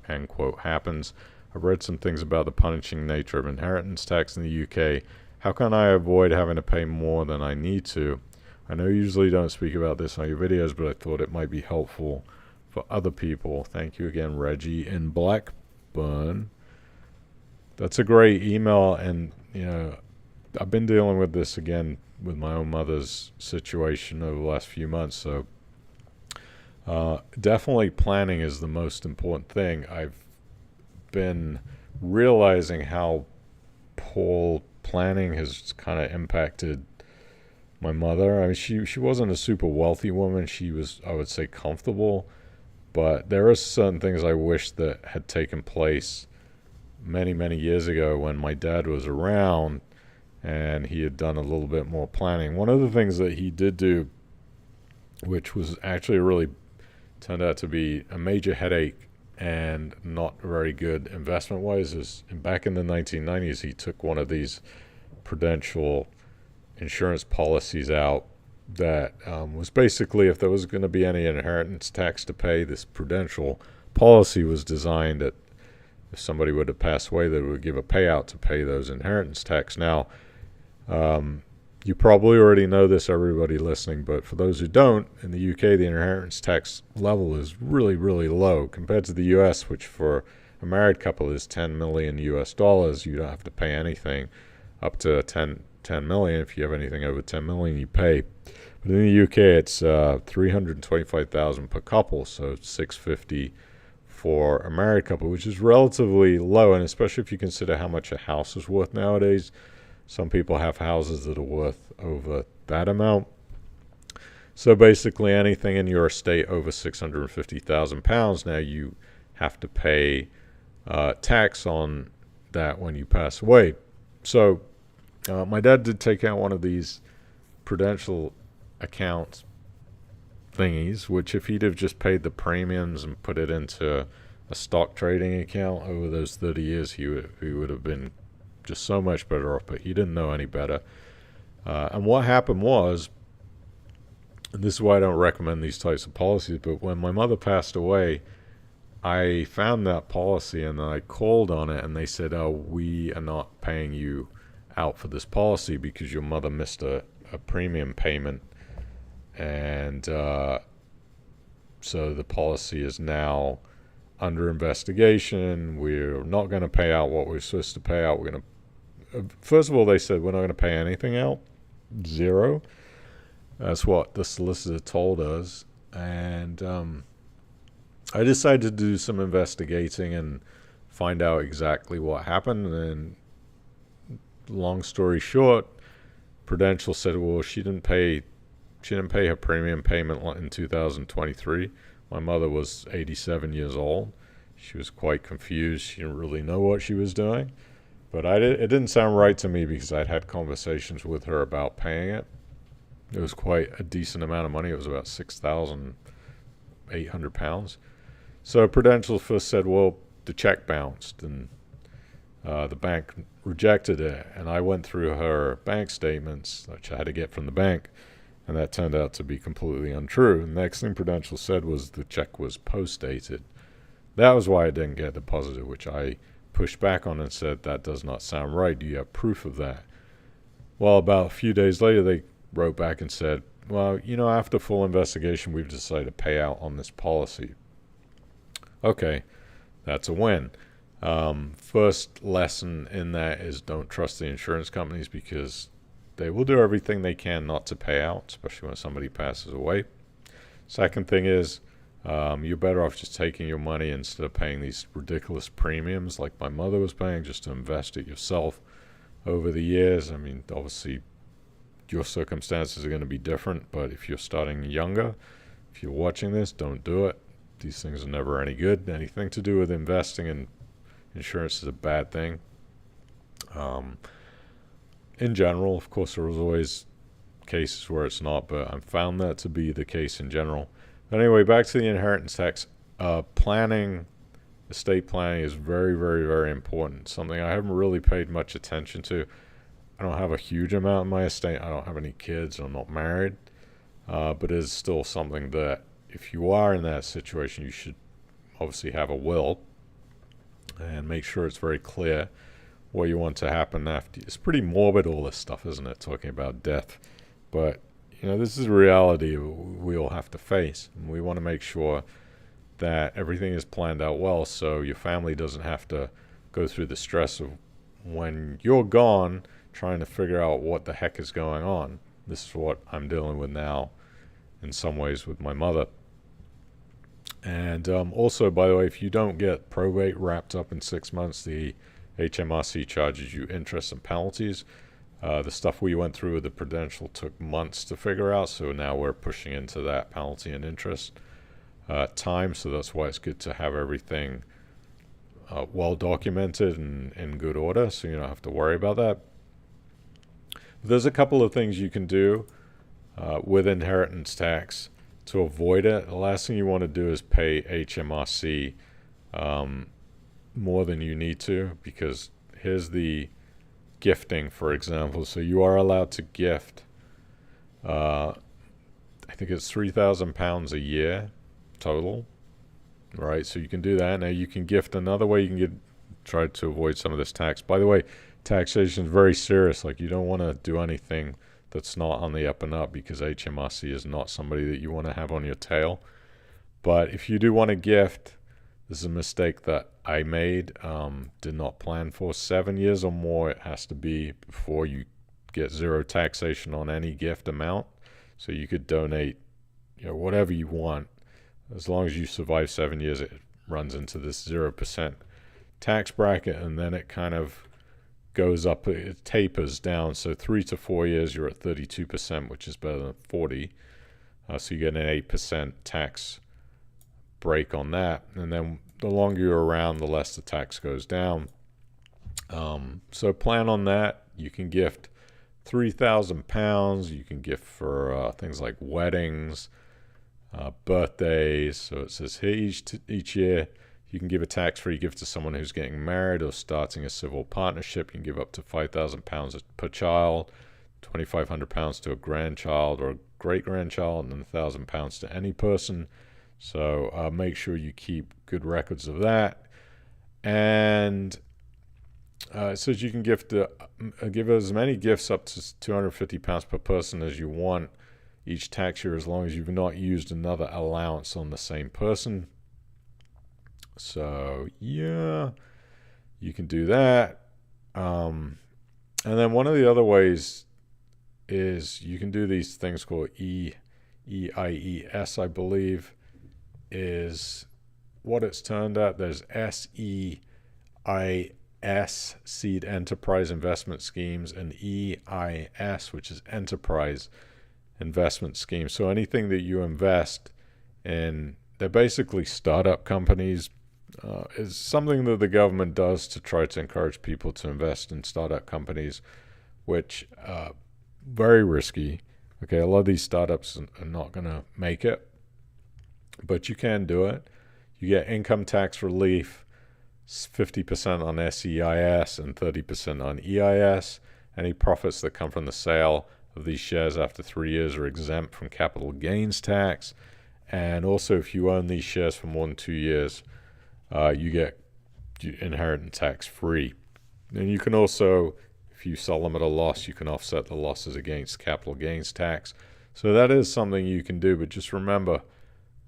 end quote, happens. I've read some things about the punishing nature of inheritance tax in the UK. How can I avoid having to pay more than I need to? I know you usually don't speak about this on your videos, but I thought it might be helpful for other people. Thank you again, Reggie in Blackburn. That's a great email, and, you know, I've been dealing with this again with my own mother's situation over the last few months. So Definitely planning is the most important thing. I've been realizing how poor planning has kind of impacted my mother. I mean, she wasn't a super wealthy woman. She was, I would say, comfortable. But there are certain things I wish that had taken place many, many years ago when my dad was around and he had done a little bit more planning. One of the things that he did do, which was actually really turned out to be a major headache and not very good investment wise, is back in the 1990s, he took one of these prudential insurance policies out that was basically, if there was going to be any inheritance tax to pay, this prudential policy was designed that if somebody were to pass away, they would give a payout to pay those inheritance tax. Now, you probably already know this, everybody listening, but for those who don't, in the UK, the inheritance tax level is really, really low compared to the US, which for a married couple is 10 million US dollars. You don't have to pay anything up to 10 million. If you have anything over 10 million, you pay. But in the UK, it's 325,000 per couple, so 650 for a married couple, which is relatively low, and especially if you consider how much a house is worth nowadays. Some people have houses that are worth over that amount. So basically anything in your estate over £650,000, now you have to pay tax on that when you pass away. So my dad did take out one of these prudential account thingies, which if he'd have just paid the premiums and put it into a stock trading account over those 30 years, he would have been just so much better off, but he didn't know any better. And what happened was, and this is why I don't recommend these types of policies, but when my mother passed away, I found that policy and I called on it and they said, oh, we are not paying you out for this policy because your mother missed a premium payment. And so the policy is now under investigation. We're not going to pay out what we're supposed to pay out. We're going to, first of all, they said we're not going to pay anything out, zero. That's what the solicitor told us. And I decided to do some investigating and find out exactly what happened. And long story short, Prudential said, well, she didn't pay her premium payment in 2023. My mother was 87 years old. She was quite confused. She didn't really know what she was doing. But it didn't sound right to me because I'd had conversations with her about paying it. It was quite a decent amount of money. It was about £6,800. So Prudential first said, well, the check bounced, and the bank rejected it. And I went through her bank statements, which I had to get from the bank, and that turned out to be completely untrue. And the next thing Prudential said was the check was post-dated. That was why I didn't get deposited, which I pushed back on and said, that does not sound right. Do you have proof of that? Well, about a few days later, they wrote back and said, well, after full investigation, we've decided to pay out on this policy. Okay, that's a win. First lesson in that is don't trust the insurance companies because they will do everything they can not to pay out, especially when somebody passes away. Second thing is you're better off just taking your money instead of paying these ridiculous premiums like my mother was paying, just to invest it yourself over the years. I mean, obviously, your circumstances are going to be different, but if you're starting younger, if you're watching this, don't do it. These things are never any good. Anything to do with investing in insurance is a bad thing. In general, of course, there was always cases where it's not, but I've found that to be the case in general. But anyway, back to the inheritance tax. Planning, estate planning is very, very, very important. Something I haven't really paid much attention to. I don't have a huge amount in my estate. I don't have any kids. I'm not married. But it is still something that if you are in that situation, you should obviously have a will and make sure it's very clear what you want to happen after. It's pretty morbid, all this stuff, isn't it? Talking about death. But, this is a reality we all have to face. And we want to make sure that everything is planned out well so your family doesn't have to go through the stress of when you're gone trying to figure out what the heck is going on. This is what I'm dealing with now in some ways with my mother. And also, by the way, if you don't get probate wrapped up in 6 months, the HMRC charges you interest and penalties. The stuff we went through with the Prudential took months to figure out, so now we're pushing into that penalty and interest time. So that's why it's good to have everything well documented and in good order, so you don't have to worry about that. There's a couple of things you can do with inheritance tax to avoid it. The last thing you want to do is pay HMRC more than you need to, because here's the gifting, for example. So you are allowed to gift, I think it's £3,000 a year total, right? So you can do that. Now you can gift another way. You can try to avoid some of this tax. By the way, taxation is very serious. Like, you don't want to do anything that's not on the up and up, because HMRC is not somebody that you want to have on your tail. But if you do want to gift, this is a mistake that I made, did not plan for. 7 years or more it has to be before you get zero taxation on any gift amount. So you could donate, whatever you want. As long as you survive 7 years, it runs into this 0% tax bracket, and then it kind of goes up, it tapers down. So 3 to 4 years, you're at 32%, which is better than 40. So you get an 8% tax break on that. And then the longer you're around, the less the tax goes down. So plan on that. You can gift £3,000. You can gift for things like weddings, birthdays. So it says here each year you can give a tax-free gift to someone who's getting married or starting a civil partnership. You can give up to £5,000 per child, £2,500 to a grandchild or a great-grandchild, and then £1,000 to any person. So make sure you keep good records of that. And it says you can give as many gifts up to £250 per person as you want each tax year, as long as you've not used another allowance on the same person. So yeah, you can do that. And then one of the other ways is you can do these things called EIES, I believe, is what it's turned out. There's SEIS, Seed Enterprise Investment Schemes, and EIS, which is Enterprise Investment Schemes. So anything that you invest in, they're basically startup companies. Is something that the government does to try to encourage people to invest in startup companies, which very risky. Okay, a lot of these startups are not going to make it, but you can do it. You get income tax relief, 50% on SEIS and 30% on EIS. Any profits that come from the sale of these shares after 3 years are exempt from capital gains tax. And also, if you own these shares for more than 2 years, you get inheritance tax free. And you can also, if you sell them at a loss, you can offset the losses against capital gains tax. So that is something you can do, but just remember,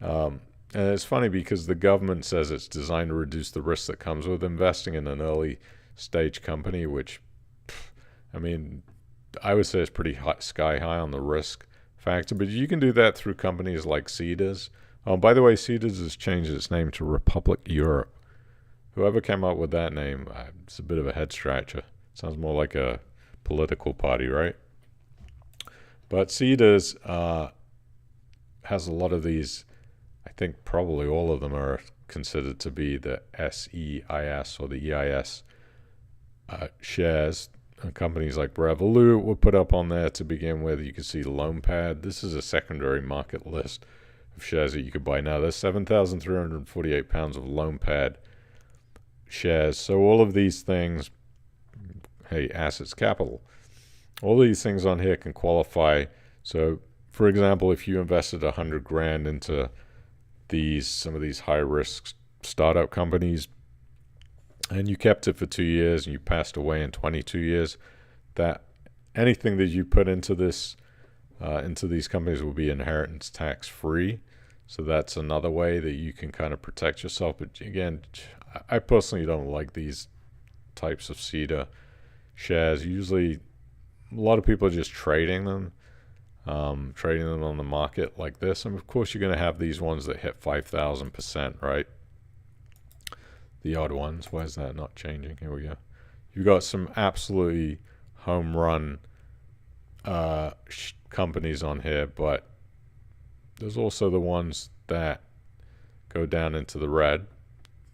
and it's funny because the government says it's designed to reduce the risk that comes with investing in an early stage company, which, I mean, I would say it's pretty sky high on the risk factor, but you can do that through companies like Cedars. By the way, Cedars has changed its name to Republic Europe. Whoever came up with that name, it's a bit of a head scratcher. Sounds more like a political party, right? But Cedars has a lot of these. I think probably all of them are considered to be the SEIS or the EIS shares. Companies like Revolut were put up on there to begin with. You can see LoanPad. This is a secondary market list of shares that you could buy now. There's 7,348 pounds of LoanPad shares. So all of these things, hey, assets capital, all these things on here can qualify. So for example, if you invested 100 grand into some of these high risk startup companies, and you kept it for 2 years and you passed away in 22 years, that anything that you put into this into these companies will be inheritance tax free. So that's another way that you can kind of protect yourself. But again, I personally don't like these types of Cedar shares. Usually a lot of people are just trading them. trading them on the market like this. And of course, you're going to have these ones that hit 5,000%, right? The odd ones. Why is that not changing? Here we go. You've got some absolutely home run companies on here, but there's also the ones that go down into the red.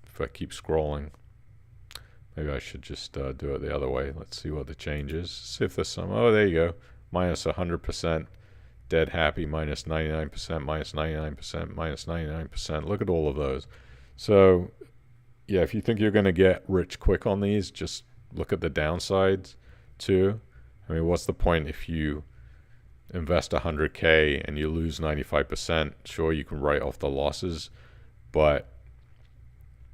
If I keep scrolling, maybe I should just do it the other way. Let's see what the change is. See if there's some. Oh, there you go. Minus 100%. Dead happy. Minus 99%. Minus 99%. Minus 99%. Look at all of those. So, yeah, if you think you're going to get rich quick on these, just look at the downsides too. I mean, what's the point if you invest 100K and you lose 95%? Sure, you can write off the losses, but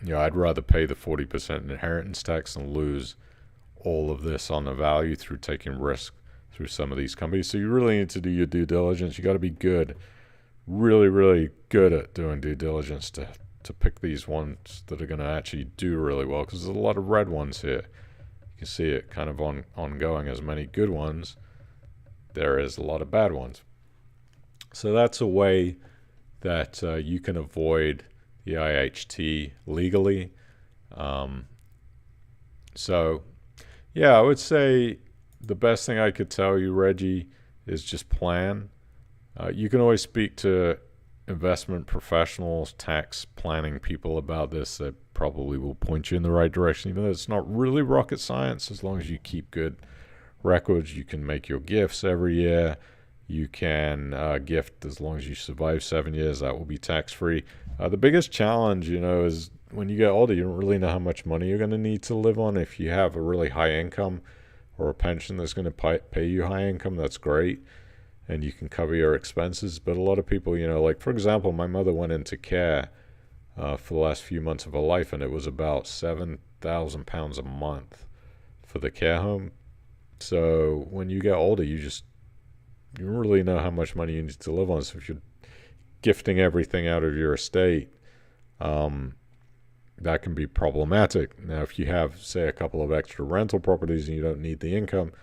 I'd rather pay the 40% inheritance tax and lose all of this on the value through taking risk through some of these companies. So you really need to do your due diligence. You got to be good, really, really good at doing due diligence to pick these ones that are going to actually do really well, because there's a lot of red ones here. You can see it kind of ongoing. As many good ones, there is a lot of bad ones. So that's a way that you can avoid the IHT legally. So, yeah, I would say the best thing I could tell you, Reggie, is just plan. You can always speak to investment professionals, tax planning people about this that probably will point you in the right direction, even though it's not really rocket science. As long as you keep good records, you can make your gifts every year. You can gift as long as you survive 7 years. That will be tax-free. The biggest challenge, is when you get older, you don't really know how much money you're going to need to live on. If you have a really high income or a pension that's going to pay you high income, that's great, and you can cover your expenses. But a lot of people, like, for example, my mother went into care for the last few months of her life, and it was about £7,000 a month for the care home. So when you get older, you don't really know how much money you need to live on. So if you're gifting everything out of your estate, that can be problematic. Now, if you have, say, a couple of extra rental properties and you don't need the income,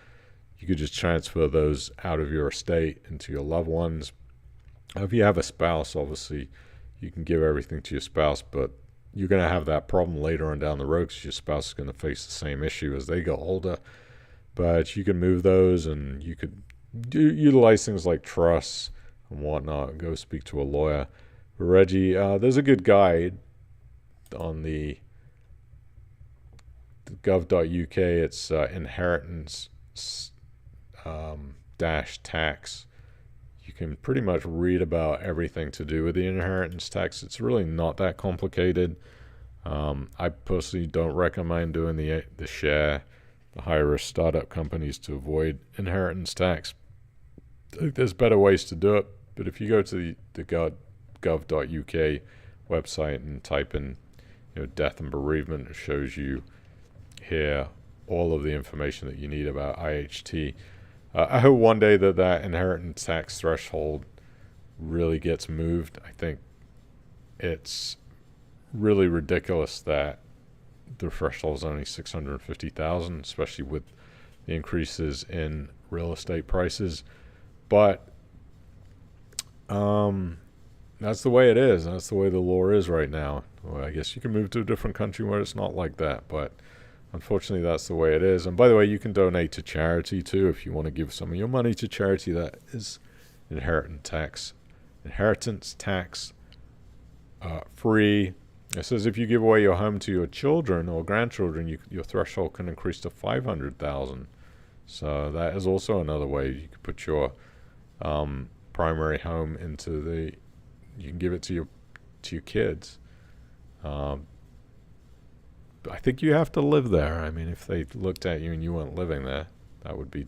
you could just transfer those out of your estate into your loved ones. If you have a spouse, obviously, you can give everything to your spouse, but you're going to have that problem later on down the road because your spouse is going to face the same issue as they get older. But you can move those, and you could utilize things like trusts and whatnot. Go speak to a lawyer. But Reggie, there's a good guide on the gov.uk. It's inheritance dash tax. You can pretty much read about everything to do with the inheritance tax. It's really not that complicated. I personally don't recommend doing the high-risk startup companies to avoid inheritance tax. I think there's better ways to do it, but if you go to the gov.uk website and type in death and bereavement, it shows you here all of the information that you need about IHT. I hope one day that inheritance tax threshold really gets moved. I think it's really ridiculous that the threshold is only $650,000, especially with the increases in real estate prices. But that's the way it is. That's the way the law is right now. Well, I guess you can move to a different country where it's not like that, but unfortunately that's the way it is. And by the way, you can donate to charity too if you want to give some of your money to charity. That is inheritance tax free. It says if you give away your home to your children or grandchildren, your threshold can increase to $500,000. So that is also another way you could put your primary home into you can give it to your kids. I think you have to live there. I mean, if they looked at you and you weren't living there, that would be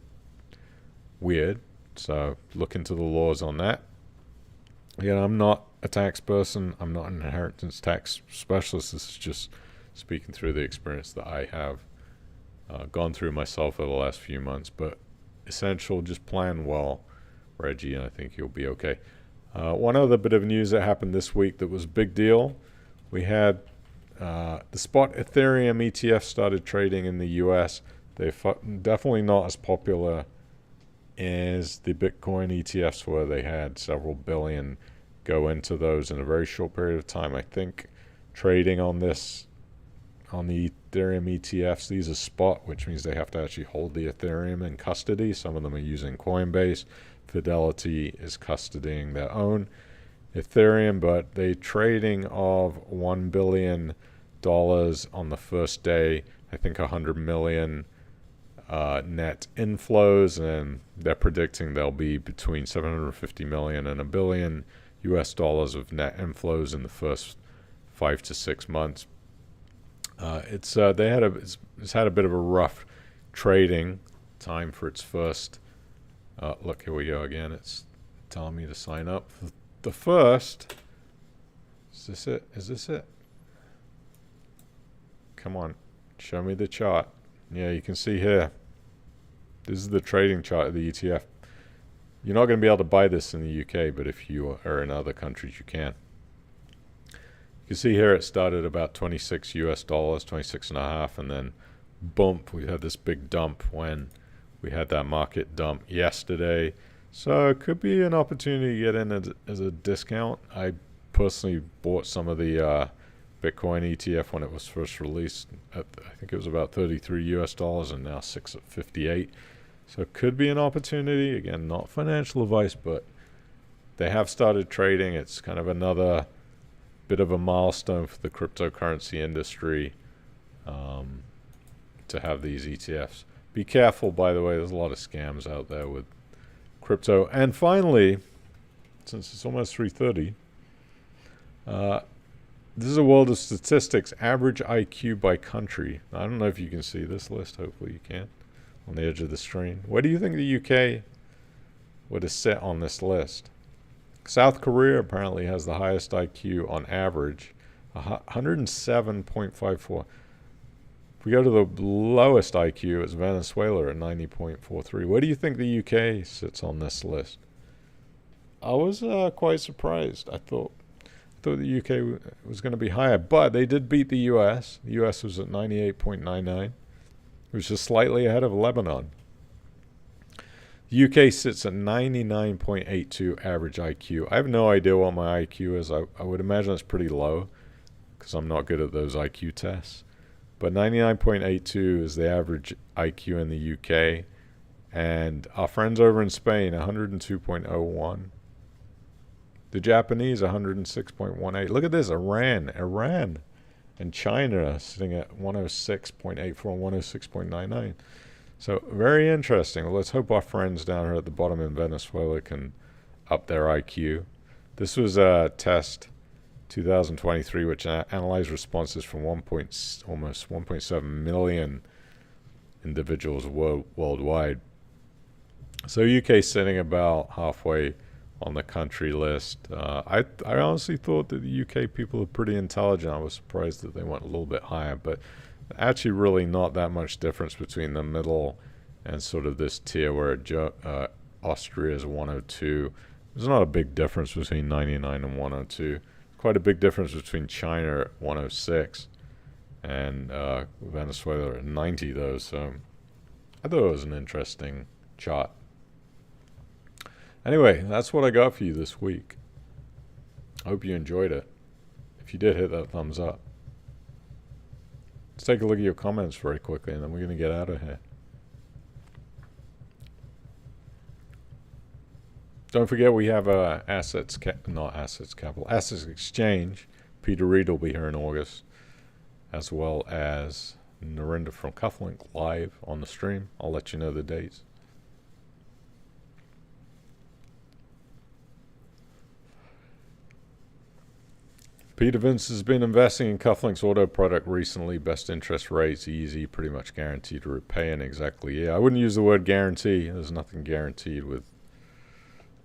weird. So look into the laws on that. Again, I'm not a tax person. I'm not an inheritance tax specialist. This is just speaking through the experience that I have gone through myself over the last few months. But essential, just plan well, Reggie, and I think you'll be okay. One other bit of news that happened this week that was a big deal. We had the spot Ethereum ETF started trading in the US. They're definitely not as popular is the Bitcoin ETFs, where they had several billion go into those in a very short period of time. I think trading on the Ethereum ETFs, these are spot, which means they have to actually hold the Ethereum in custody. Some of them are using Coinbase. Fidelity is custodying their own Ethereum, but they're trading of $1 billion on the first day. I think 100 million net inflows, and they're predicting there'll be between 750 million and $1 billion of net inflows in the first 5 to 6 months. It's had a bit of a rough trading time for its first. Look, here we go again. It's telling me to sign up for the first. Is this it? Is this it? Come on, show me the chart. Yeah, you can see here. This is the trading chart of the ETF. You're not going to be able to buy this in the UK, but if you are in other countries, you can. You can see here it started about $26, 26 and a half, and then bump. We had this big dump when we had that market dump yesterday. So it could be an opportunity to get in as a discount. I personally bought some of the Bitcoin ETF when it was first released. I think it was about $33 and now 6 at 58. So it could be an opportunity. Again, not financial advice, but they have started trading. It's kind of another bit of a milestone for the cryptocurrency industry to have these ETFs. Be careful, by the way. There's a lot of scams out there with crypto. And finally, since it's almost 3:30, this is a world of statistics. Average IQ by country. I don't know if you can see this list. Hopefully you can. On the edge of the screen. Where do you think the UK would sit on this list? South Korea apparently has the highest IQ on average, 107.54. If we go to the lowest IQ, it's Venezuela at 90.43. Where do you think the UK sits on this list? I was quite surprised. I thought the UK was going to be higher, but they did beat the US. The US was at 98.99. It was just slightly ahead of Lebanon. The UK sits at 99.82 average IQ. I have no idea what my IQ is. I would imagine it's pretty low because I'm not good at those IQ tests. But 99.82 is the average IQ in the UK. And our friends over in Spain, 102.01. The Japanese, 106.18. Look at this, Iran. And China sitting at 106.84 and 106.99. So very interesting. Well, let's hope our friends down here at the bottom in Venezuela can up their IQ. This was a test 2023, which analyzed responses from almost 1.7 million individuals worldwide. So UK sitting about halfway on the country list. I honestly thought that the UK people are pretty intelligent. I was surprised that they went a little bit higher, but actually really not that much difference between the middle and sort of this tier where Austria is 102. There's not a big difference between 99 and 102. Quite a big difference between China at 106 and Venezuela at 90 though. So I thought it was an interesting chart. Anyway, that's what I got for you this week. I hope you enjoyed it. If you did, hit that thumbs up. Let's take a look at your comments very quickly, and then we're going to get out of here. Don't forget we have Assets Exchange. Peter Reed will be here in August, as well as Narinder from Cufflink live on the stream. I'll let you know the dates. Peter Vince has been investing in Cufflink's auto product recently. Best interest rates, easy, pretty much guaranteed to repay in exactly. Yeah, I wouldn't use the word guarantee. There's nothing guaranteed with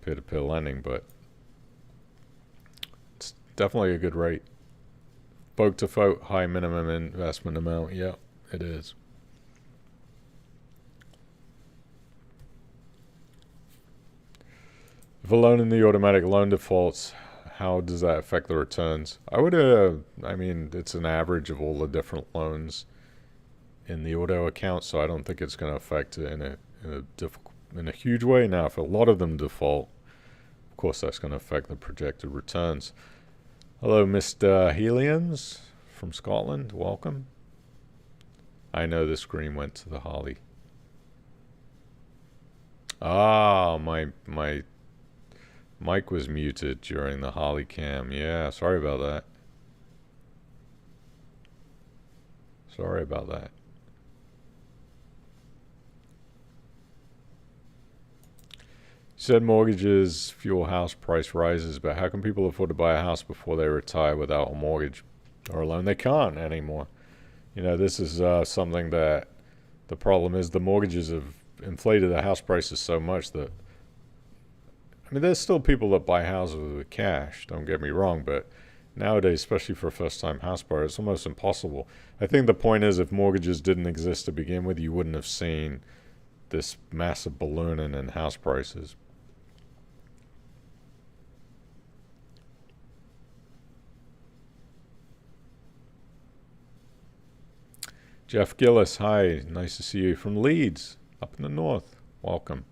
peer-to-peer lending, but it's definitely a good rate. Folk to folk, high minimum investment amount. Yeah, it is. If a loan in the automatic loan defaults, how does that affect the returns? I mean, it's an average of all the different loans in the auto account, so I don't think it's going to affect it in a in a huge way. Now, if a lot of them default, of course, that's going to affect the projected returns. Hello, Mr. Helians from Scotland. Welcome. I know the screen went to the Harley. Ah, my mic was muted during the Harley cam. Yeah, sorry about that. Sorry about that. You said mortgages fuel house price rises, but how can people afford to buy a house before they retire without a mortgage or a loan? They can't anymore. You know, this is something that the problem is the mortgages have inflated the house prices so much that, I mean, there's still people that buy houses with cash, don't get me wrong, but nowadays, especially for a first-time house buyer, it's almost impossible. I think the point is if mortgages didn't exist to begin with, you wouldn't have seen this massive ballooning in house prices. Jeff Gillis, hi. Nice to see you from Leeds, up in the north. Welcome.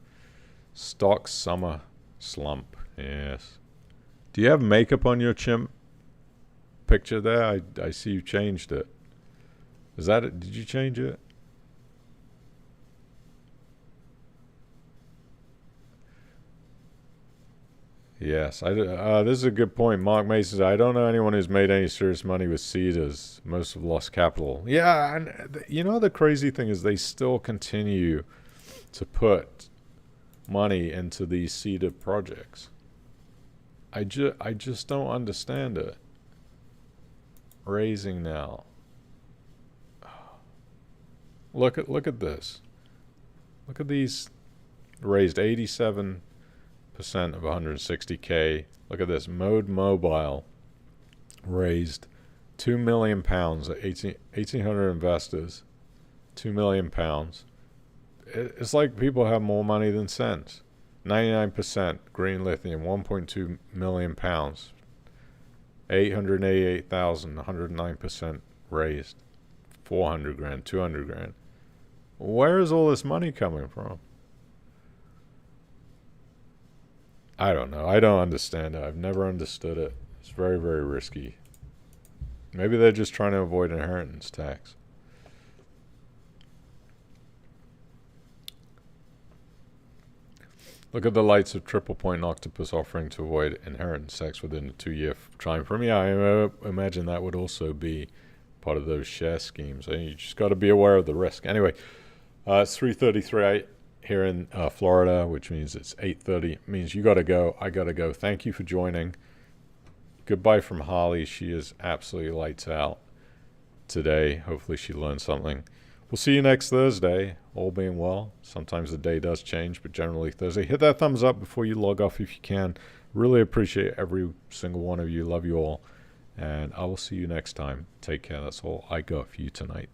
Stock summer slump. Yes. Do you have makeup on your chimp picture there? I see you changed it. Is that it? Did you change it? Yes, this is a good point. Mark Mason says, I don't know anyone who's made any serious money with cedars. Most have lost capital. Yeah, and you know the crazy thing is they still continue to put money into these cedar projects. I just don't understand it. Raising now. Look at this. Look at these. Raised 87% of 160K. Look at this. Mode Mobile raised £2 million at 1,800 investors. £2 million. It's like people have more money than sense. 99% green lithium, 1.2 million pounds. 888,000, 109% raised. 400 grand, 200 grand. Where is all this money coming from? I don't know. I don't understand it. I've never understood it. It's very, very risky. Maybe they're just trying to avoid inheritance tax. Look at the lights of Triple Point Octopus offering to avoid inheritance tax within a 2-year time frame. Yeah, I imagine that would also be part of those share schemes. You just got to be aware of the risk. Anyway, it's 3:33 here in Florida, which means it's 8:30. It means you got to go. I got to go. Thank you for joining. Goodbye from Holly. She is absolutely lights out today. Hopefully she learned something. We'll see you next Thursday, all being well. Sometimes the day does change, but generally Thursday. Hit that thumbs up before you log off if you can. Really appreciate every single one of you. Love you all. And I will see you next time. Take care. That's all I got for you tonight.